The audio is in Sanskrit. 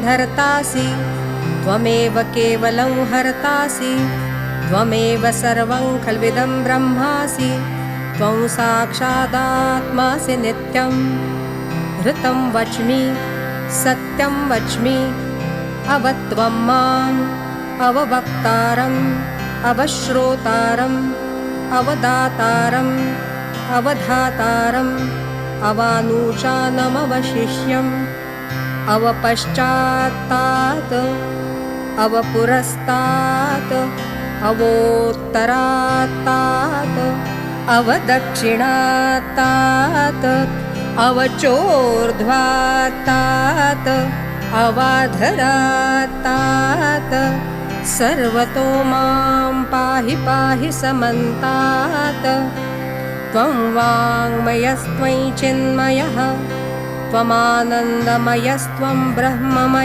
धर्तासि त्वमेव केवलं हर्तासि त्वमेव सर्वं खल्विदं ब्रह्मासि त्वं साक्षादात्मासि नित्यं ऋतं वच्मि सत्यं वच्मि अवत्वं माम् अववक्तारम् अवश्रोतारम् अवदातारम् अवधातारम् अवानुचानमवशिष्यम् अवपश्चात्तात् अवपुरस्तात् अवोत्तरात्तात् अवदक्षिणात्तात् अवचोर्ध्वात्तात् अवाधरात्तात् सर्वतो मां पाहि पाहि समन्तात् त्वं वाङ्मयस्त्वं चिन्मयः त्वमानन्दमयस्त्वं ब्रह्ममय